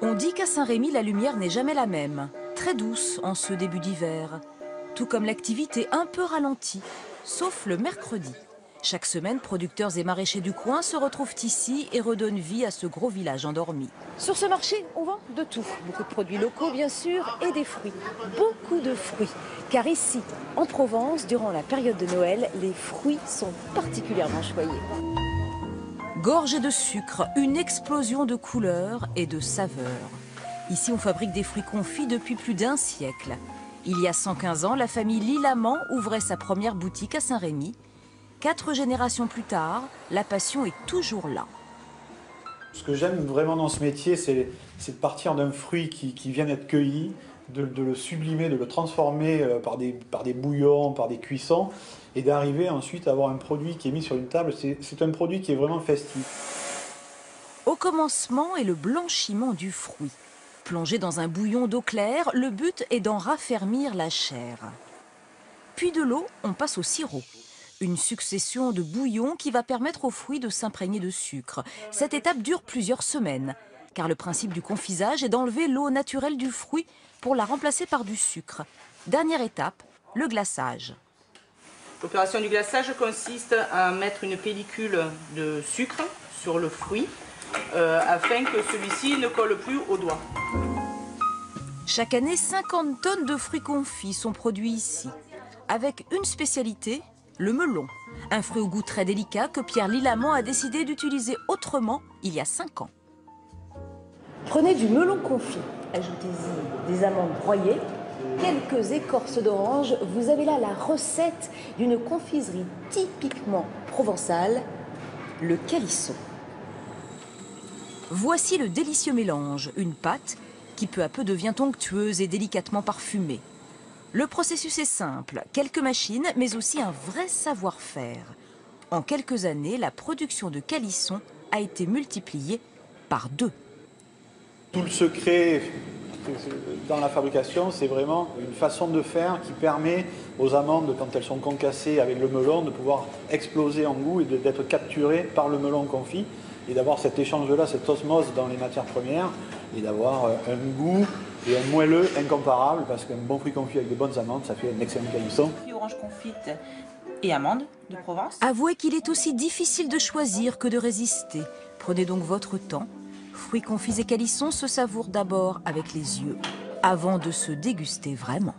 On dit qu'à Saint-Rémy, la lumière n'est jamais la même, très douce en ce début d'hiver, tout comme l'activité un peu ralentie, sauf le mercredi. Chaque semaine, producteurs et maraîchers du coin se retrouvent ici et redonnent vie à ce gros village endormi. Sur ce marché, on vend de tout. Beaucoup de produits locaux, bien sûr, et des fruits. Beaucoup de fruits. Car ici, en Provence, durant la période de Noël, les fruits sont particulièrement choyés. Gorgés de sucre, une explosion de couleurs et de saveurs. Ici, on fabrique des fruits confits depuis plus d'1 siècle. Il y a 115 ans, la famille Lilamant ouvrait sa première boutique à Saint-Rémy. 4 générations plus tard, la passion est toujours là. Ce que j'aime vraiment dans ce métier, c'est de partir d'un fruit qui vient d'être cueilli, de le sublimer, de le transformer par des bouillons, par des cuissons, et d'arriver ensuite à avoir un produit qui est mis sur une table. C'est un produit qui est vraiment festif. Au commencement est le blanchiment du fruit. Plongé dans un bouillon d'eau claire, le but est d'en raffermir la chair. Puis de l'eau, on passe au sirop. Une succession de bouillons qui va permettre aux fruits de s'imprégner de sucre. Cette étape dure plusieurs semaines, car le principe du confisage est d'enlever l'eau naturelle du fruit pour la remplacer par du sucre. Dernière étape, le glaçage. L'opération du glaçage consiste à mettre une pellicule de sucre sur le fruit afin que celui-ci ne colle plus au doigt. Chaque année, 50 tonnes de fruits confits sont produits ici, avec une spécialité, le melon, un fruit au goût très délicat que Pierre Lilamant a décidé d'utiliser autrement il y a 5 ans. Prenez du melon confit, ajoutez-y des amandes broyées, quelques écorces d'orange. Vous avez là la recette d'une confiserie typiquement provençale, le calisson. Voici le délicieux mélange, une pâte qui peu à peu devient onctueuse et délicatement parfumée. Le processus est simple, quelques machines, mais aussi un vrai savoir-faire. En quelques années, la production de calisson a été multipliée par 2. Tout le secret dans la fabrication, c'est vraiment une façon de faire qui permet aux amandes, quand elles sont concassées avec le melon, de pouvoir exploser en goût et d'être capturées par le melon confit, et d'avoir cet échange-là, cette osmose dans les matières premières, et d'avoir un goût et un moelleux incomparable, parce qu'un bon fruit confit avec de bonnes amandes, ça fait un excellent calisson. Orange confite et amandes de Provence. Avouez qu'il est aussi difficile de choisir que de résister. Prenez donc votre temps. Fruits confits et calissons se savourent d'abord avec les yeux, avant de se déguster vraiment.